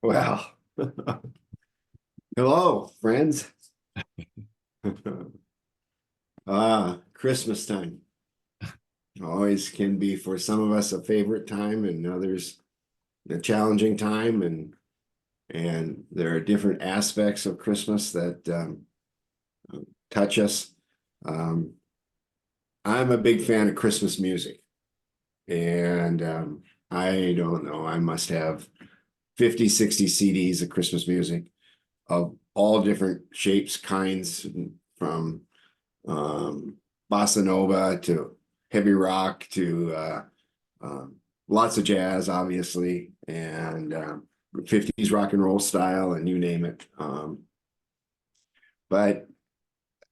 Well, hello, friends. Christmas time always can be for some of us a favorite time and others a challenging time, and there are different aspects of Christmas that touch us. Um, I'm a big fan of Christmas music, and I don't know, I must have 50, 60 CDs of Christmas music of all different shapes, kinds, from bossa nova to heavy rock to um, lots of jazz, obviously, and 50s rock and roll style, and you name it. But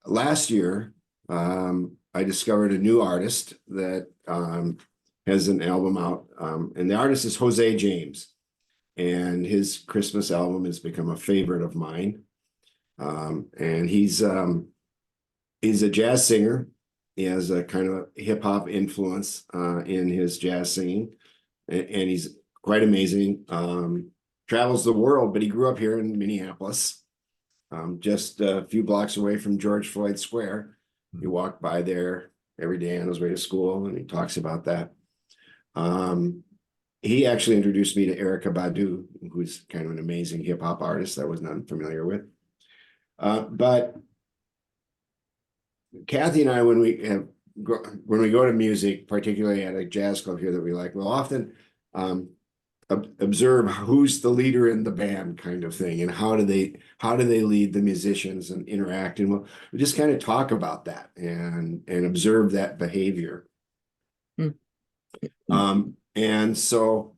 last year, I discovered a new artist that has an album out, and the artist is Jose James, and his Christmas album has become a favorite of mine. And he's a jazz singer. He has a kind of hip hop influence in his jazz singing, and he's quite amazing. Travels the world, but he grew up here in Minneapolis, just a few blocks away from George Floyd Square. He walked by there every day on his way to school, and he talks about that. He actually introduced me to Erykah Badu, who's kind of an amazing hip hop artist that I was not familiar with. But Kathy and I, when we go to music, particularly at a jazz club here that we like, we'll often observe who's the leader in the band, kind of thing, and how do they lead the musicians and interact, and we'll just kind of talk about that and observe that behavior. And so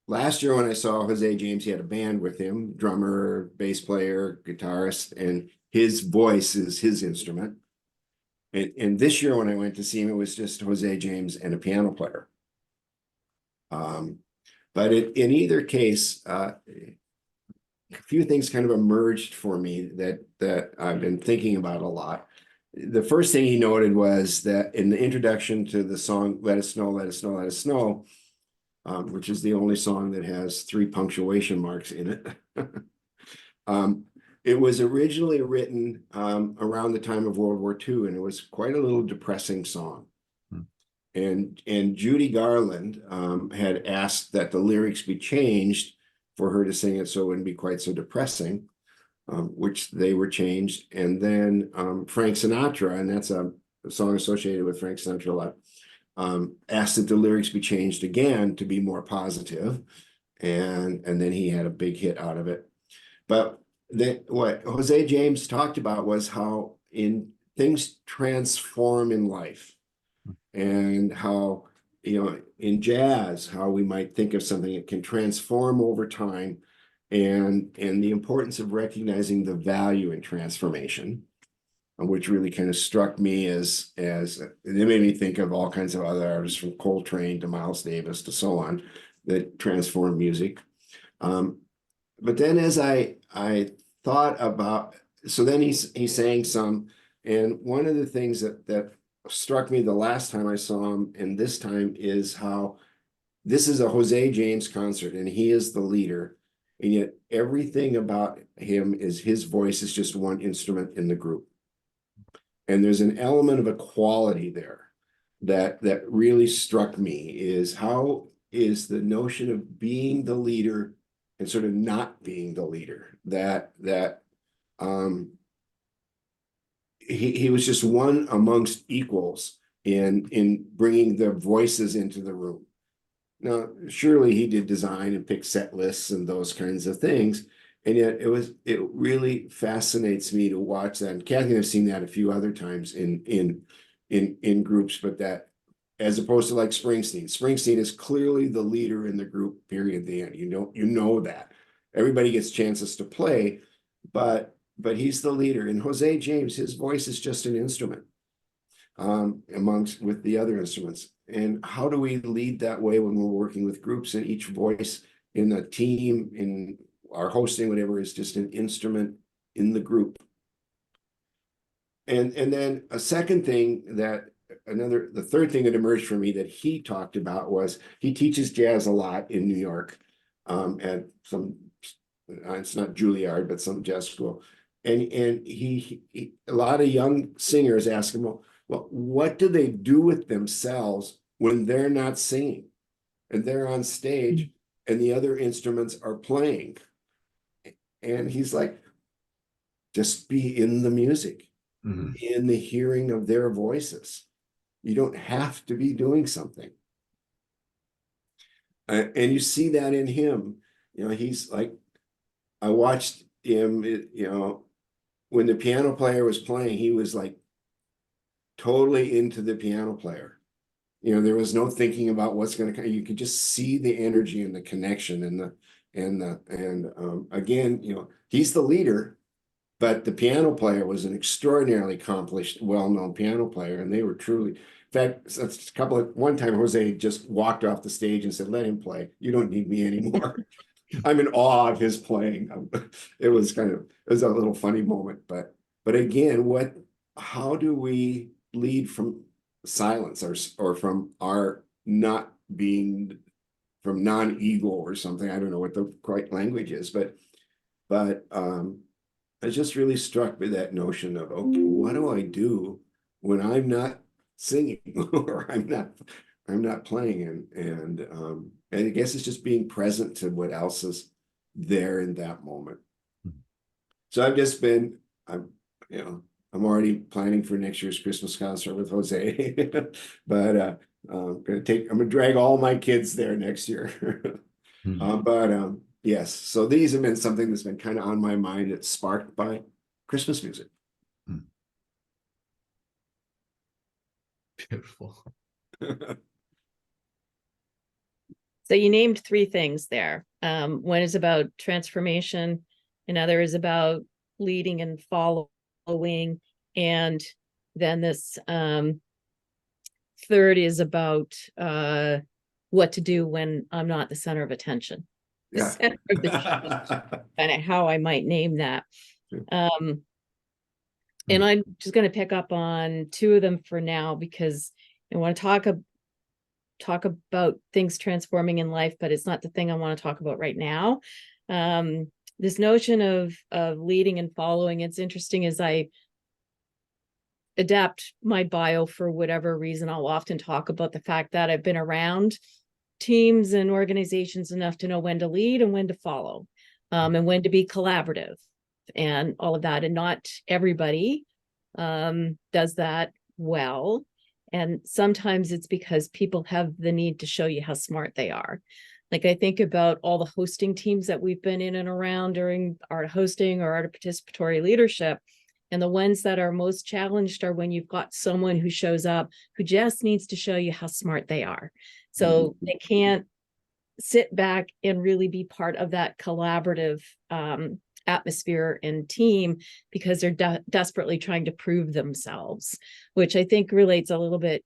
last year when I saw Jose James, he had a band with him, drummer, bass player, guitarist, and his voice is his instrument. And this year when I went to see him, it was just Jose James and a piano player. But in either case, a few things kind of emerged for me that I've been thinking about a lot. The first thing he noted was that in the introduction to the song "Let It Snow, Let It Snow, Let It Snow," which is the only song that has 3 punctuation marks in it. It was originally written around the time of World War II, and it was quite a little depressing song. And Judy Garland had asked that the lyrics be changed for her to sing it so it wouldn't be quite so depressing, which they were changed. And then Frank Sinatra, and that's a song associated with Frank Sinatra a lot, asked that the lyrics be changed again to be more positive, and then he had a big hit out of it. But what Jose James talked about was how things transform in life, and how, in jazz, how we might think of something that can transform over time, and the importance of recognizing the value in transformation, which really kind of struck me as it made me think of all kinds of other artists, from Coltrane to Miles Davis to so on, that transform music. But then as I thought about, so then he sang some, and one of the things that struck me the last time I saw him and this time is how this is a Jose James concert and he is the leader, and yet everything about him is his voice is just one instrument in the group. And there's an element of equality there that really struck me, is how is the notion of being the leader and sort of not being the leader, that he was just one amongst equals in bringing the voices into the room. Now, surely he did design and pick set lists and those kinds of things, and yet it really fascinates me to watch that. And Kathy and I've seen that a few other times in groups, but that, as opposed to like Springsteen is clearly the leader in the group, period, the end. You know that. Everybody gets chances to play, but he's the leader. And Jose James, his voice is just an instrument with the other instruments. And how do we lead that way when we're working with groups, and each voice in the team, in our hosting, whatever, is just an instrument in the group? And then a second thing the third thing that emerged for me that he talked about was he teaches jazz a lot in New York. at some, it's not Juilliard, but some jazz school. And he a lot of young singers ask him, well, what do they do with themselves when they're not singing and they're on stage and the other instruments are playing? And he's like, just be in the music, in the hearing of their voices. You don't have to be doing something. And you see that in him. You know, he's like, I watched him, you know, when the piano player was playing, he was like totally into the piano player. You know, there was no thinking about what's going to come. You could just see the energy and the connection and again, you know, he's the leader, but the piano player was an extraordinarily accomplished, well-known piano player, and they were truly. In fact, one time Jose just walked off the stage and said, "Let him play. You don't need me anymore." I'm in awe of his playing. It was a little funny moment, but again, how do we lead from silence or from our not being, from non-ego or something? I don't know what the correct language is, but I just really struck by that notion of, okay, what do I do when I'm not singing or I'm not playing? And I guess it's just being present to what else is there in that moment. So I'm already planning for next year's Christmas concert with Jose, but I'm gonna drag all my kids there next year. Yes, so these have been something that's been kind of on my mind. It's sparked by Christmas music. Beautiful. So you named three things there. One is about transformation, another is about leading and following, and then this third is about what to do when I'm not the center of attention. Yeah. Center of the kind of how I might name that. And I'm just going to pick up on two of them for now, because I want to talk about things transforming in life, but it's not the thing I want to talk about right now. This notion of leading and following, it's interesting as I adapt my bio for whatever reason. I'll often talk about the fact that I've been around teams and organizations enough to know when to lead and when to follow, and when to be collaborative and all of that. And not everybody does that well. And sometimes it's because people have the need to show you how smart they are. Like I think about all the hosting teams that we've been in and around during art hosting or art participatory leadership. And the ones that are most challenged are when you've got someone who shows up who just needs to show you how smart they are. So they can't sit back and really be part of that collaborative atmosphere and team, because they're desperately trying to prove themselves, which I think relates a little bit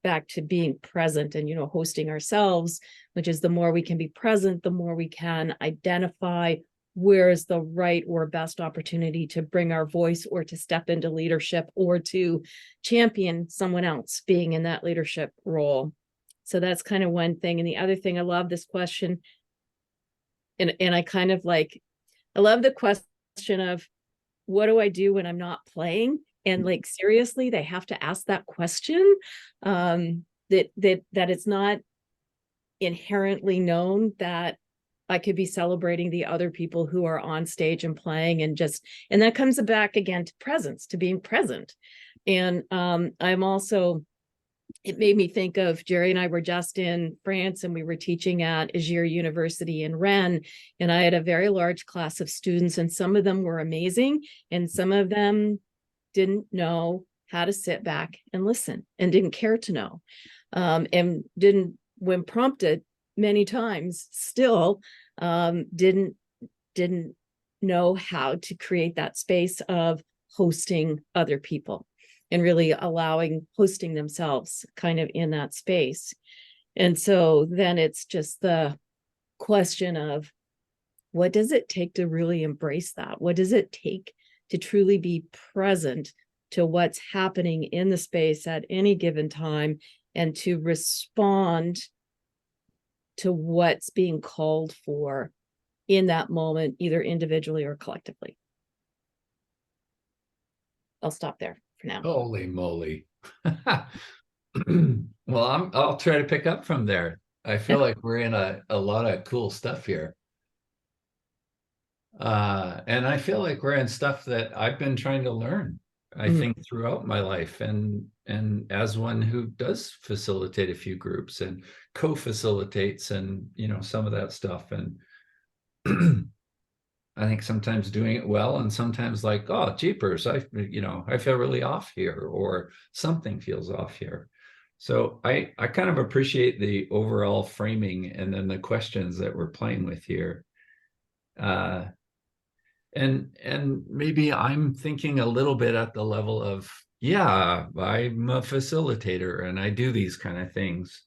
back to being present and, hosting ourselves, which is the more we can be present, the more we can identify where is the right or best opportunity to bring our voice or to step into leadership or to champion someone else being in that leadership role. So that's kind of one thing. And the other thing, I love this question. And I love the question of, what do I do when I'm not playing? And like, seriously, they have to ask that question, that it's not inherently known that I could be celebrating the other people who are on stage and playing, and that comes back again to presence, to being present. And it made me think of Jerry and I were just in France and we were teaching at Agir University in Rennes. And I had a very large class of students, and some of them were amazing. And some of them didn't know how to sit back and listen and didn't care to know. And didn't, when prompted many times, still didn't know how to create that space of hosting other people and really hosting themselves kind of in that space. And so then it's just the question of, what does it take to really embrace that? What does it take to truly be present to what's happening in the space at any given time, and to respond to what's being called for in that moment, either individually or collectively. I'll stop there for now. Holy moly. Well, I'll try to pick up from there. I feel like we're in a lot of cool stuff here. And I feel like we're in stuff that I've been trying to learn, I think, throughout my life. And as one who does facilitate a few groups and co-facilitates and, you know, some of that stuff. And I think sometimes doing it well, and sometimes like, oh, jeepers, I feel really off here, or something feels off here. So I kind of appreciate the overall framing and then the questions that we're playing with here. And maybe I'm thinking a little bit at the level of, yeah, I'm a facilitator and I do these kind of things.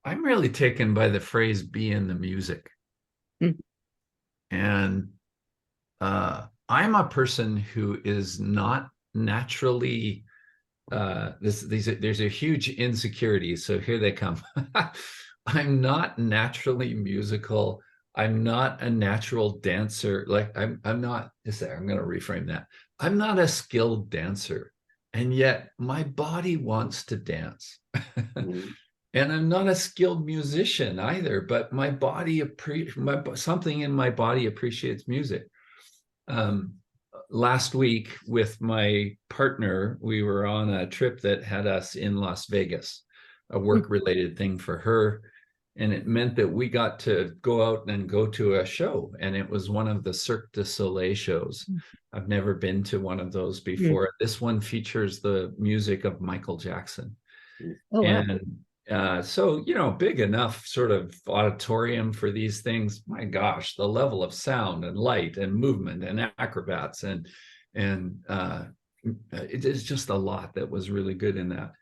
I'm really taken by the phrase "be in the music." And I'm a person who is not naturally there's a huge insecurity. So here they come. I'm not naturally musical. I'm not a natural dancer. Like I'm not, I'm going to reframe that. I'm not a skilled dancer. And yet my body wants to dance. And I'm not a skilled musician either, but my body something in my body appreciates music. Last week with my partner, we were on a trip that had us in Las Vegas, a work-related thing for her. And it meant that we got to go out and go to a show. And it was one of the Cirque du Soleil shows. I've never been to one of those before. This one features the music of Michael Jackson. Oh, wow. And so, you know, big enough sort of auditorium for these things. My gosh, the level of sound and light and movement and acrobats and it is just a lot that was really good in that.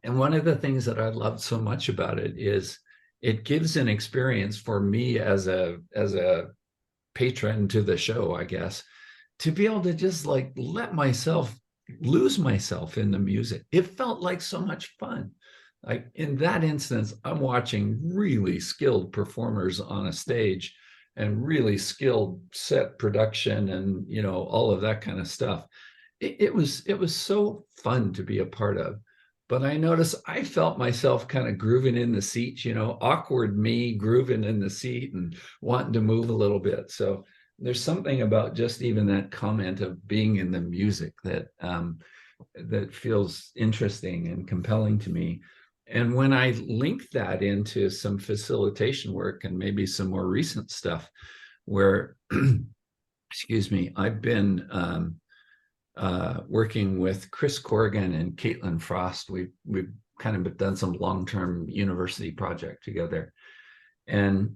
And one of the things that I loved so much about it is it gives an experience for me as a patron to the show, I guess, to be able to just like let myself lose myself in the music. It felt like so much fun. Like in that instance, I'm watching really skilled performers on a stage and really skilled set production and, you know, all of that kind of stuff. It was so fun to be a part of. But I noticed I felt myself kind of grooving in the seat, you know, awkward me grooving in the seat and wanting to move a little bit. So there's something about just even that comment of being in the music that that feels interesting and compelling to me. And when I link that into some facilitation work and maybe some more recent stuff where, excuse me, I've been working with Chris Corrigan and Caitlin Frost. We've kind of done some long-term university project together. And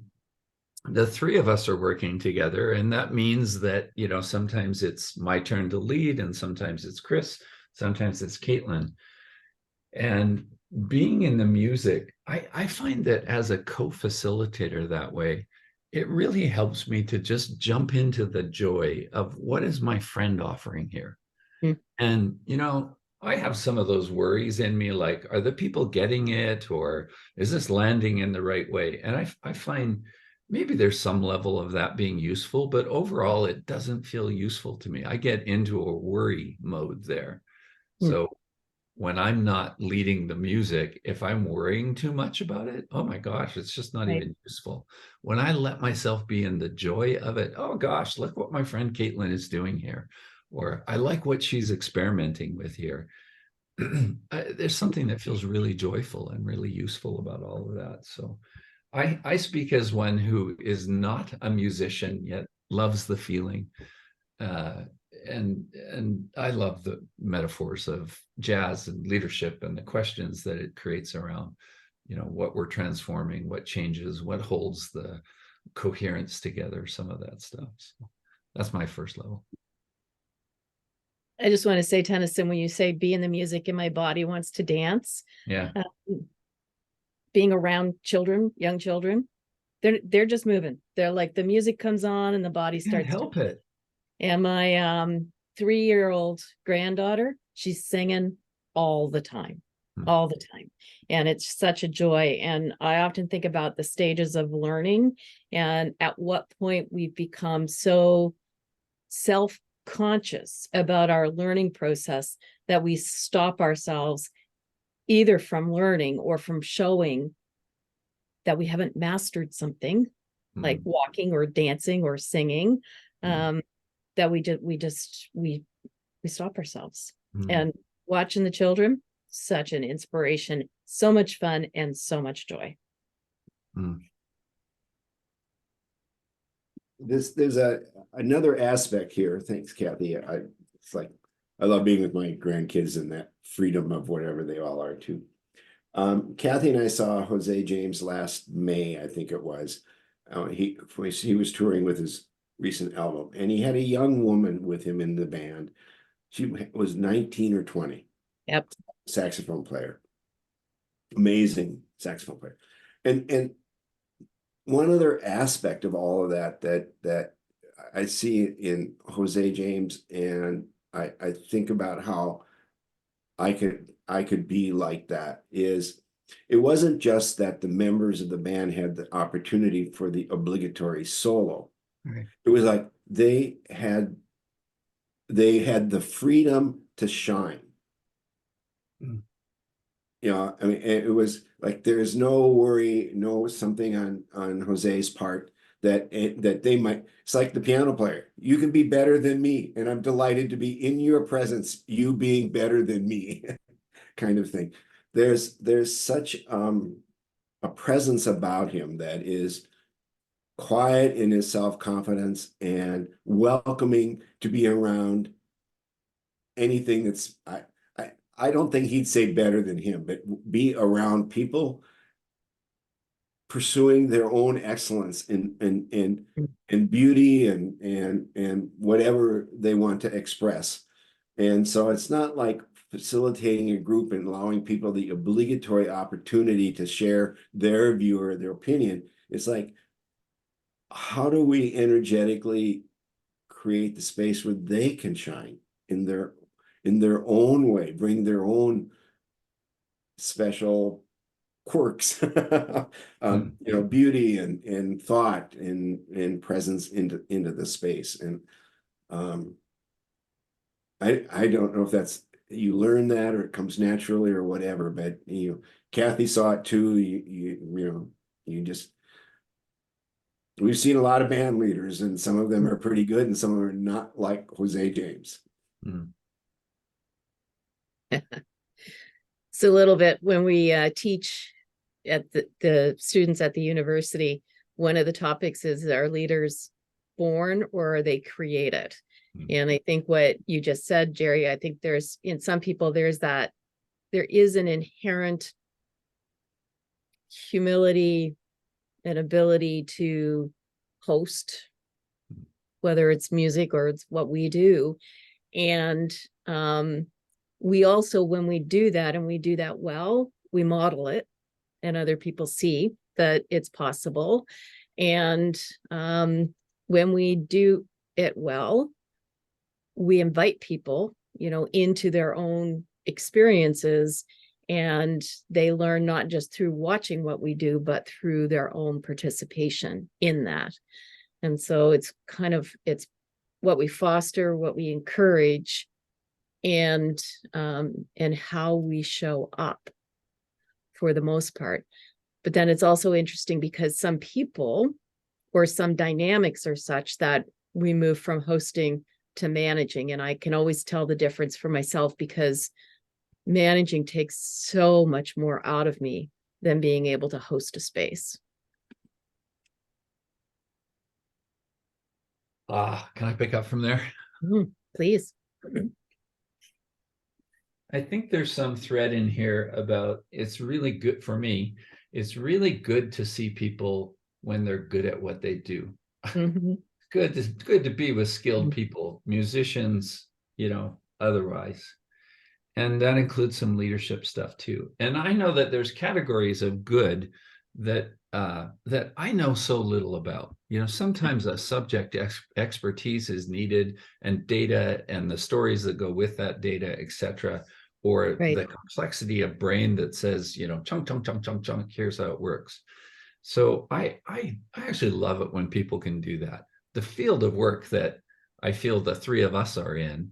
the three of us are working together. And that means that, you know, sometimes it's my turn to lead and sometimes it's Chris, sometimes it's Caitlin. And being in the music, I find that as a co-facilitator that way, it really helps me to just jump into the joy of what is my friend offering here. And, you know, I have some of those worries in me, like, are the people getting it, or is this landing in the right way? And I find maybe there's some level of that being useful, but overall, it doesn't feel useful to me. I get into a worry mode there. So when I'm not leading the music, if I'm worrying too much about it, oh my gosh, it's just not even useful. When I let myself be in the joy of it, oh gosh, look what my friend Caitlin is doing here. Or I like what she's experimenting with here. There's something that feels really joyful and really useful about all of that. So I speak as one who is not a musician yet loves the feeling. And I love the metaphors of jazz and leadership and the questions that it creates around, you know, what we're transforming, what changes, what holds the coherence together, some of that stuff. So that's my first level. I just want to say, Tenneson, when you say be in the music and my body wants to dance, yeah, being around children, young children, they're just moving. They're like, the music comes on and the body starts. Can't help it. And my 3-year-old granddaughter, She's singing all the time, Hmm. all the time. And it's such a joy. And I often think about the stages of learning and at what point we've become so self-conscious about our learning process that we stop ourselves either from learning or from showing that we haven't mastered something like Hmm. walking or dancing or singing, Hmm. that we stop ourselves. Hmm. And watching the children, such an inspiration, so much fun and so much joy. Hmm. There's another aspect here. Thanks, Kathy. It's like I love being with my grandkids and that freedom of whatever they all are too. Kathy and I saw Jose James last May, I think it was. He was touring with his recent album, and he had a young woman with him in the band. She was 19 or 20, Yep. saxophone player, amazing saxophone player. And one other aspect of all of that I see in Jose James, and I think about how I could be like that, is it wasn't just that the members of the band had the opportunity for the obligatory solo. Right. It was like they had the freedom to shine. Mm. You know, I mean, it was like there's no worry, no something on Jose's part that they might. It's like the piano player. You can be better than me, and I'm delighted to be in your presence. You being better than me, kind of thing. There's such a presence about him that is quiet in his self-confidence and welcoming to be around anything that's I don't think he'd say better than him, but be around people pursuing their own excellence in beauty and whatever they want to express. And so it's not like facilitating a group and allowing people the obligatory opportunity to share their view or their opinion. It's like, how do we energetically create the space where they can shine in their own way, bring their own special quirks, Hmm. beauty and thought and presence into the space. And I don't know if that's you learn that or it comes naturally or whatever, but Kathy saw it too. You just we've seen a lot of band leaders, and some of them are pretty good, and some of them are not like Jose James. Hmm. It's a little bit when we teach at the students at the university, one of the topics is, are leaders born or are they created? Hmm. And I think what you just said, Jerry, I think there's in some people, there is an inherent humility and ability to host, whether it's music or it's what we do. And we also, when we do that and we do that well, we model it and other people see that it's possible. And when we do it well, we invite people, into their own experiences, and they learn not just through watching what we do, but through their own participation in that. And so it's what we foster, what we encourage, and how we show up for the most part. But then it's also interesting because some people or some dynamics are such that we move from hosting to managing. And I can always tell the difference for myself because managing takes so much more out of me than being able to host a space. Can I pick up from there? Please. I think there's some thread in here about it's really good for me. It's really good to see people when they're good at what they do. Mm-hmm. It's good to be with skilled people, musicians, otherwise. And that includes some leadership stuff too. And I know that there's categories of good that I know so little about. You know, sometimes a subject expertise is needed, and data and the stories that go with that data, etc., or Right. the complexity of brain that says, you know, chunk, chunk, chunk, chunk, chunk, here's how it works. So I actually love it when people can do that. The field of work that I feel the three of us are in,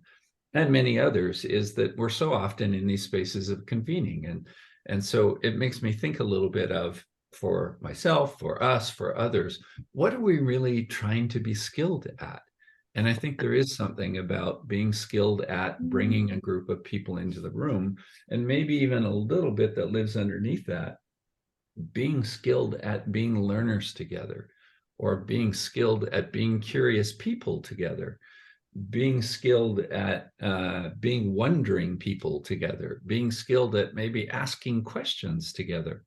and many others, is that we're so often in these spaces of convening, and so it makes me think a little bit of, for myself, for us, for others, what are we really trying to be skilled at? And I think there is something about being skilled at bringing a group of people into the room, and maybe even a little bit that lives underneath that, being skilled at being learners together, or being skilled at being curious people together, being skilled at being wondering people together, being skilled at maybe asking questions together.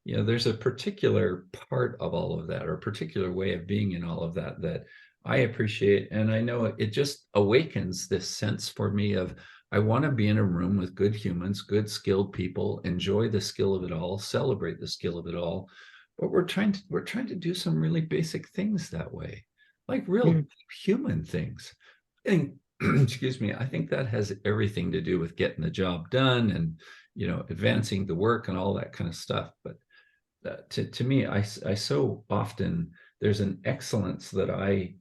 You know, there's a particular part of all of that, or a particular way of being in all of that, that I appreciate. And I know it just awakens this sense for me of, I want to be in a room with good humans, good skilled people, enjoy the skill of it all, celebrate the skill of it all. But we're trying to do some really basic things that way, like real human things. And excuse me, I think that has everything to do with getting the job done, and, you know, advancing the work and all that kind of stuff. But to me, I so often, there's an excellence that I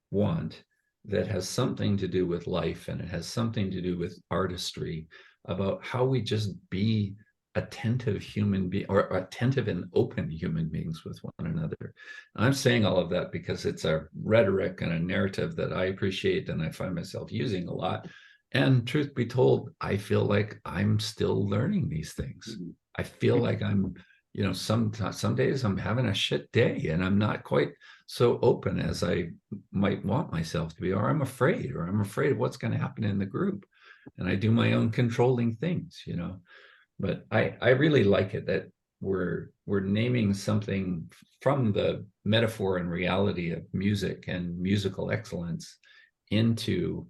want that has something to do with life, and it has something to do with artistry, about how we just be attentive human being, or attentive and open human beings with one another. I'm saying all of that because it's a rhetoric and a narrative that I appreciate and I find myself using a lot. And truth be told, I feel like I'm still learning these things. I feel like I'm, you know, some days I'm having a shit day and I'm not quite so open as I might want myself to be, or I'm afraid of what's going to happen in the group. And I do my own controlling things, you know. But I really like it that we're naming something from the metaphor and reality of music and musical excellence into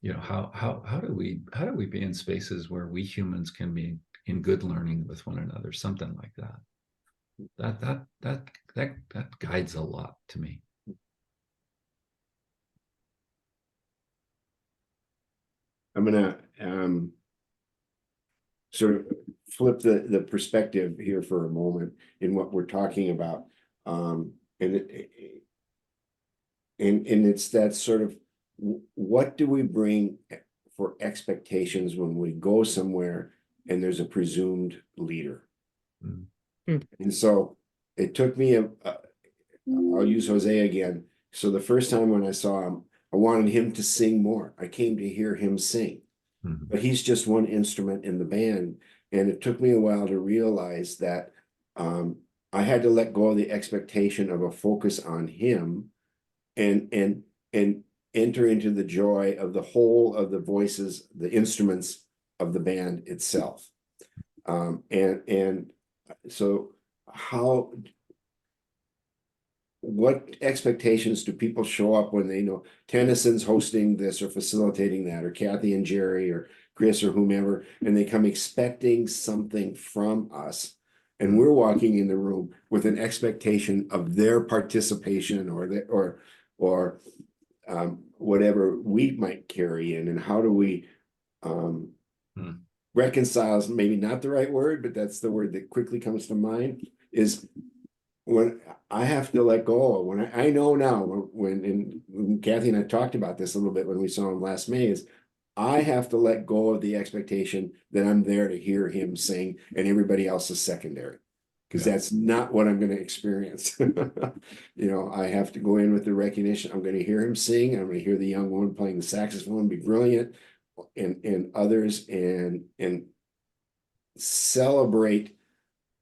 you know, how do we be in spaces where we humans can be in good learning with one another, something like that. That guides a lot to me. I'm gonna sort of flip the perspective here for a moment in what we're talking about. And it's that sort of, what do we bring for expectations when we go somewhere and there's a presumed leader? And so it took me I'll use Jose again. So the first time when I saw him, I wanted him to sing more. I came to hear him sing. But he's just one instrument in the band. And it took me a while to realize that I had to let go of the expectation of a focus on him and enter into the joy of the whole of the voices, the instruments of the band itself. And so what expectations do people show up when they know Tennyson's hosting this or facilitating that, or Kathy and Jerry or Chris or whomever, and they come expecting something from us, and we're walking in the room with an expectation of their participation or whatever we might carry in, and how do we reconcile is maybe not the right word, but that's the word that quickly comes to mind, is when I have to let go. When I know now, when Kathy and I talked about this a little bit when we saw him last May, is I have to let go of the expectation that I'm there to hear him sing and everybody else is secondary, because that's not what I'm going to experience. You know, I have to go in with the recognition I'm going to hear him sing. I'm going to hear the young woman playing the saxophone be brilliant, and others, and celebrate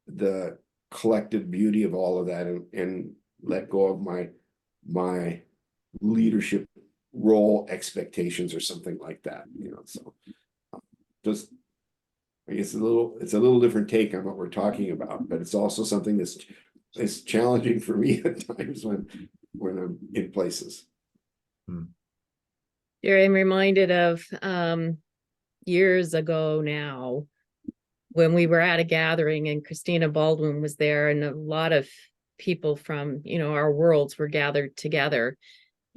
the collective beauty of all of that, and let go of my leadership role expectations or something like that, you know. So just, I guess it's a little different take on what we're talking about, but it's also something that's challenging for me at times when I'm in places. Here I'm reminded of years ago now, when we were at a gathering and Christina Baldwin was there, and a lot of people from, our worlds were gathered together.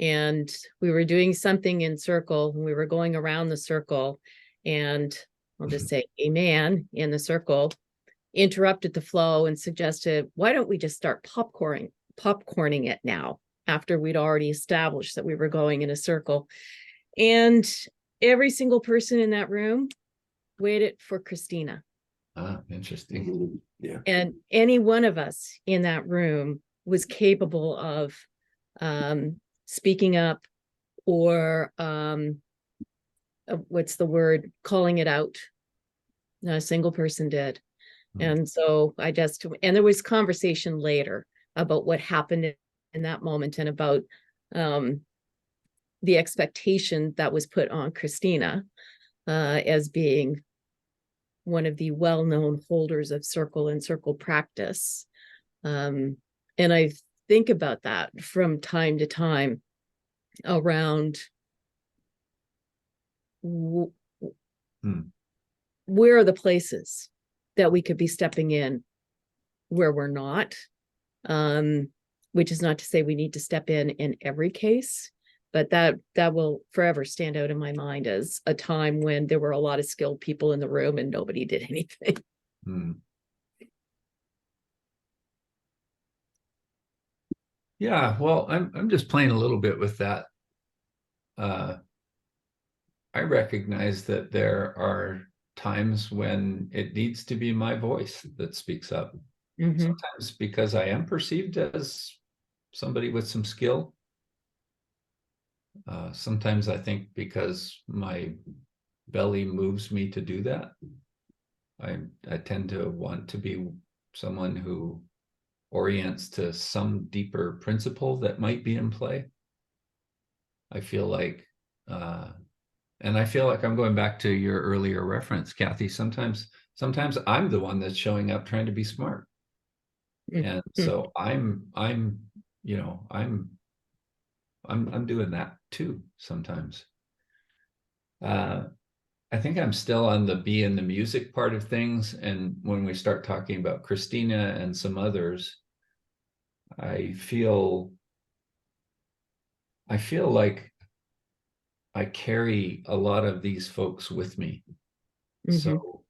And we were doing something in circle, and we were going around the circle, and I'll just say a man in the circle interrupted the flow and suggested, why don't we just start popcorning it now, after we'd already established that we were going in a circle. And every single person in that room waited for Christina. Ah, interesting. Yeah. And any one of us in that room was capable of speaking up, or what's the word, calling it out. Not a single person did. And so and there was conversation later about what happened in that moment, and about the expectation that was put on Christina as being one of the well-known holders of circle and circle practice. And I think about that from time to time around where are the places that we could be stepping in where we're not, which is not to say we need to step in every case, but that will forever stand out in my mind as a time when there were a lot of skilled people in the room and nobody did anything. Yeah, well, I'm just playing a little bit with that. I recognize that there are times when it needs to be my voice that speaks up. Sometimes because I am perceived as somebody with some skill. Sometimes I think because my belly moves me to do that. I tend to want to be someone who orients to some deeper principle that might be in play. I feel like, and I feel like I'm going back to your earlier reference, Kathy. Sometimes I'm the one that's showing up trying to be smart. And so I'm doing that too sometimes. I think I'm still on the be in the music part of things. And when we start talking about Christina and some others, I feel like I carry a lot of these folks with me. So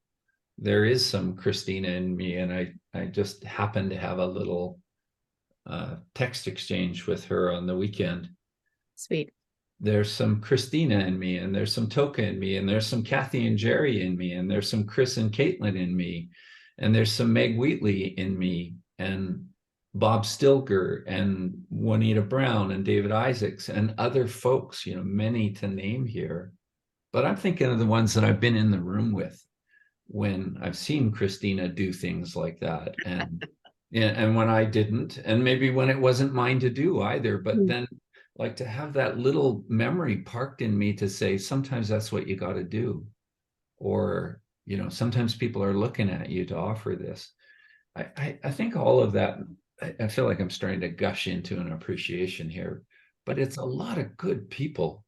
there is some Christina in me, and I just happened to have a little text exchange with her on the weekend. Sweet. There's some Christina in me, and there's some Toka in me, and there's some Kathy and Jerry in me, and there's some Chris and Caitlin in me, and there's some Meg Wheatley in me, and Bob Stilker, and Juanita Brown, and David Isaacs, and other folks, many to name here. But I'm thinking of the ones that I've been in the room with when I've seen Christina do things like that, and when I didn't, and maybe when it wasn't mine to do either, but then like to have that little memory parked in me to say, sometimes that's what you got to do. Or, sometimes people are looking at you to offer this. I think all of that, I feel like I'm starting to gush into an appreciation here, but it's a lot of good people.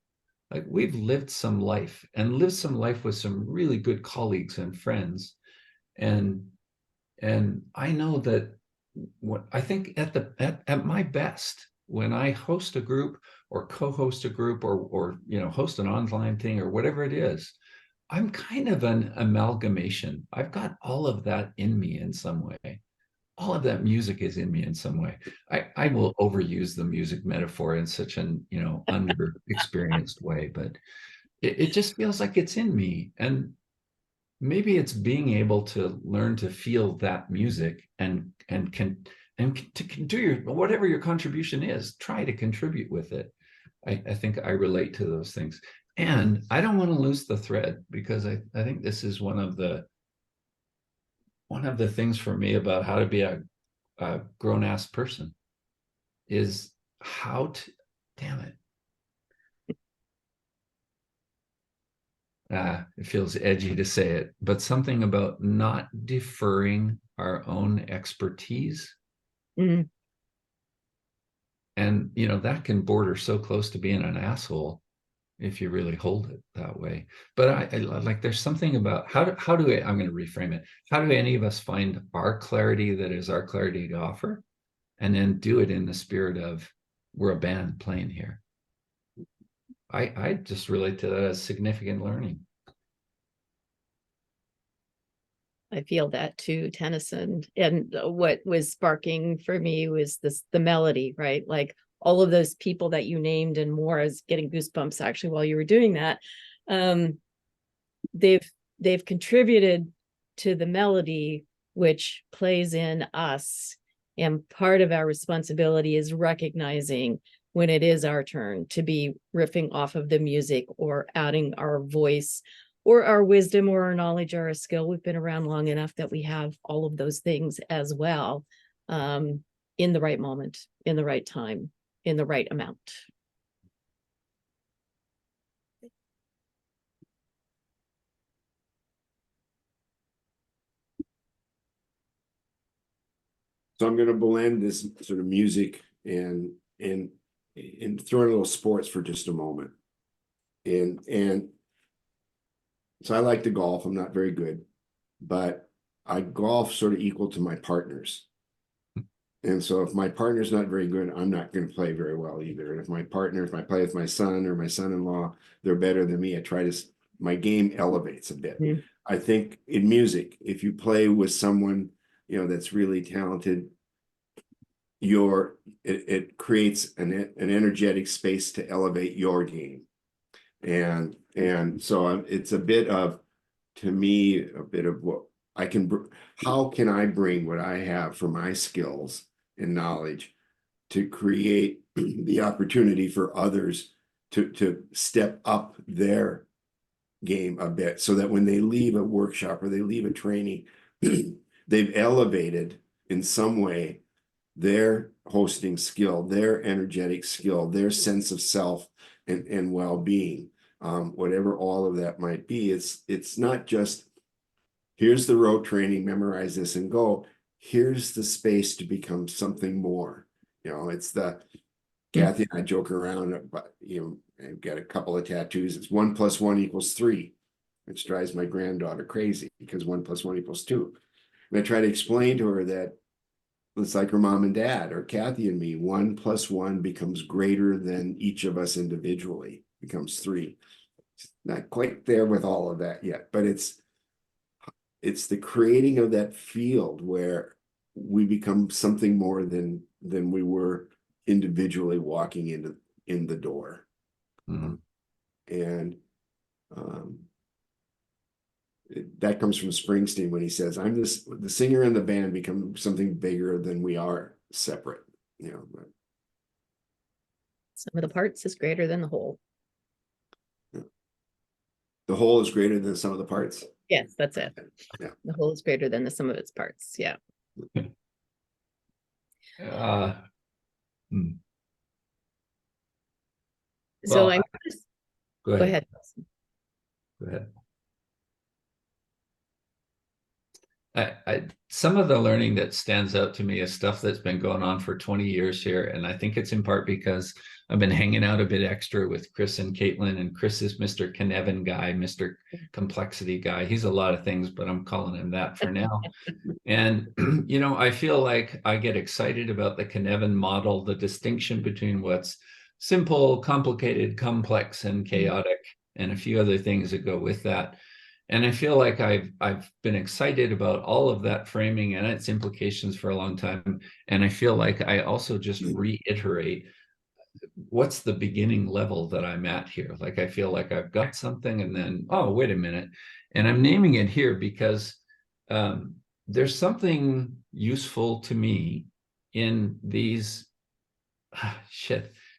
Like we've lived some life with some really good colleagues and friends. And I know that what I think at my best, when I host a group or co-host a group or host an online thing or whatever it is, I'm kind of an amalgamation. I've got all of that in me in some way. All of that music is in me in some way. I will overuse the music metaphor in such an under-experienced way, but it just feels like it's in me. And maybe it's being able to learn to feel that music and to do whatever your contribution is, try to contribute with it. I think I relate to those things. And I don't want to lose the thread, because I think this is one of the things for me about how to be a grown-ass person is how to, damn it. It feels edgy to say it, but something about not deferring our own expertise. And, that can border so close to being an asshole if you really hold it that way. But I like, there's something about how do I'm going to reframe it. How do any of us find our clarity that is our clarity to offer, and then do it in the spirit of, we're a band playing here. I just relate to that as significant learning. I feel that too, Tennyson. And what was sparking for me was the melody, right? Like all of those people that you named and more. I was getting goosebumps actually while you were doing that. They've contributed to the melody, which plays in us. And part of our responsibility is recognizing when it is our turn to be riffing off of the music or adding our voice or our wisdom or our knowledge or our skill. We've been around long enough that we have all of those things as well, in the right moment, in the right time, in the right amount. So I'm going to blend this sort of music and throw in a little sports for just a moment. And so I like to golf. I'm not very good, but I golf sort of equal to my partners. And so if my partner's not very good, I'm not going to play very well either. And if I play with my son or my son-in-law, they're better than me. My game elevates a bit. Mm. I think in music, if you play with someone, that's really talented, it creates an energetic space to elevate your game. And so it's a bit of, to me, a bit of what I can, how can I bring what I have for my skills and knowledge to create the opportunity for others to step up their game a bit, so that when they leave a workshop or they leave a training, they've elevated in some way their hosting skill, their energetic skill, their sense of self and well-being, whatever all of that might be. It's not just, here's the rote training, memorize this and go. Here's the space to become something more. It's Kathy and I joke around, but I've got a couple of tattoos. It's 1 + 1 = 3, which drives my granddaughter crazy because 1 + 1 = 2. And I try to explain to her that it's like her mom and dad, or Kathy and me. 1 + 1 becomes greater than each of us individually, becomes 3. It's not quite there with all of that yet, but it's the creating of that field where we become something more than we were individually walking in the door. Mm-hmm. And that comes from Springsteen when he says, the singer and the band become something bigger than we are separate, but Some of the parts is greater than the whole. the whole is greater than some of the parts. Yes, that's it. Yeah. The whole is greater than the sum of its parts. Yeah. So Well, I'm go go ahead. ahead. Go ahead. Some of the learning that stands out to me is stuff that's been going on for 20 years here. And I think it's in part because I've been hanging out a bit extra with Chris and Caitlin, and Chris is Mr. Cynefin guy, Mr. Complexity guy. He's a lot of things, but I'm calling him that for now. And, I feel like I get excited about the Cynefin model, the distinction between what's simple, complicated, complex, and chaotic, and a few other things that go with that. And I feel like I've been excited about all of that framing and its implications for a long time. And I feel like I also just reiterate what's the beginning level that I'm at here. Like, I feel like I've got something and then, oh, wait a minute. And I'm naming it here because there's something useful to me in these,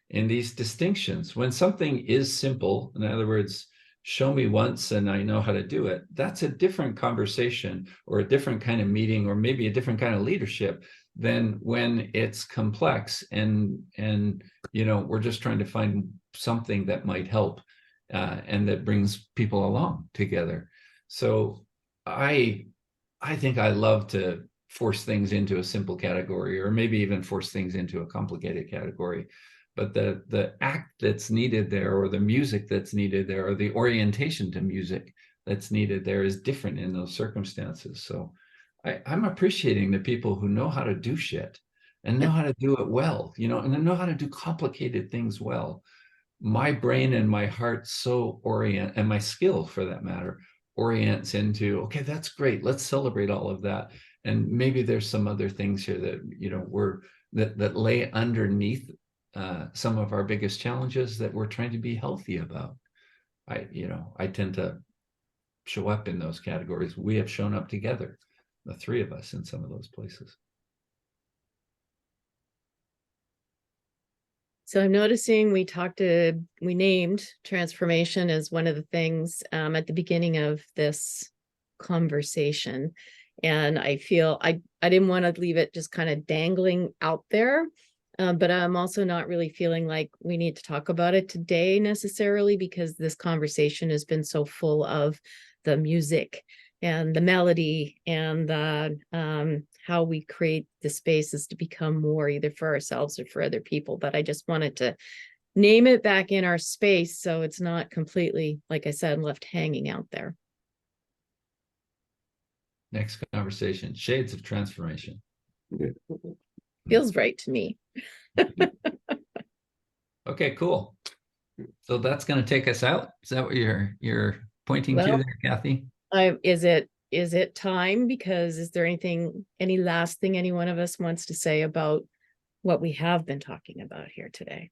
in these distinctions. When something is simple, in other words, show me once and I know how to do it, that's a different conversation or a different kind of meeting, or maybe a different kind of leadership than when it's complex and we're just trying to find something that might help and that brings people along together. So I think I love to force things into a simple category, or maybe even force things into a complicated category. but the act that's needed there, or the music that's needed there, or the orientation to music that's needed there is different in those circumstances. So I'm appreciating the people who know how to do shit and know how to do it well, you know, and then know how to do complicated things well. My brain and my heart and my skill for that matter, orients into, okay, that's great. Let's celebrate all of that. And maybe there's some other things here that, you know, that lay underneath some of our biggest challenges that we're trying to be healthy about. I tend to show up in those categories. We have shown up together, the three of us, in some of those places. So I'm noticing we named transformation as one of the things at the beginning of this conversation. And I feel I didn't want to leave it just kind of dangling out there. But I'm also not really feeling like we need to talk about it today necessarily, because this conversation has been so full of the music and the melody and the how we create the spaces to become more either for ourselves or for other people. But I just wanted to name it back in our space so it's not completely, like I said, left hanging out there. Next conversation, shades of transformation. Feels right to me. Okay, cool. So that's going to take us out. Is that what you're pointing to there, Kathy? Is it time? Because is there any last thing any one of us wants to say about what we have been talking about here today?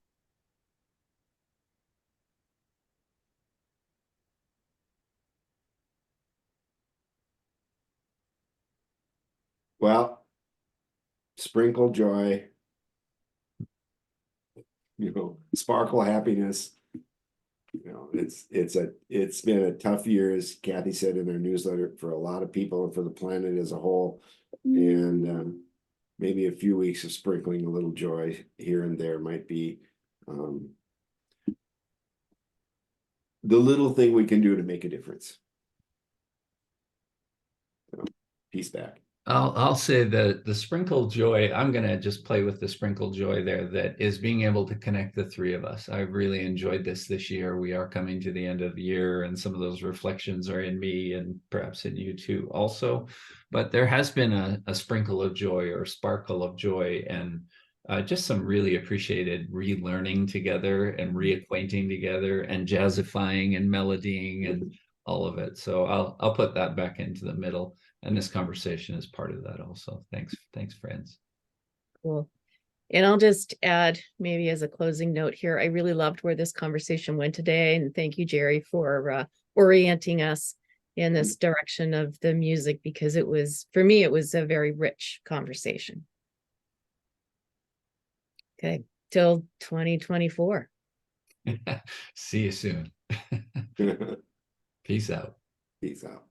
Well, sprinkle joy, sparkle happiness. It's been a tough year, as Kathy said in her newsletter, for a lot of people and for the planet as a whole. And maybe a few weeks of sprinkling a little joy here and there might be the little thing we can do to make a difference. So, peace back. I'll say that the sprinkle joy, I'm going to just play with the sprinkle joy there, that is being able to connect the three of us. I've really enjoyed this year. We are coming to the end of the year, and some of those reflections are in me and perhaps in you too also. But there has been a sprinkle of joy or sparkle of joy, and just some really appreciated relearning together and reacquainting together and jazzifying and melodying and all of it. So I'll put that back into the middle. And this conversation is part of that also. Thanks, friends. Cool. And I'll just add, maybe as a closing note here, I really loved where this conversation went today. And thank you, Jerry, for orienting us in this direction of the music, because for me, it was a very rich conversation. Okay, till 2024. See you soon. Peace out. Peace out.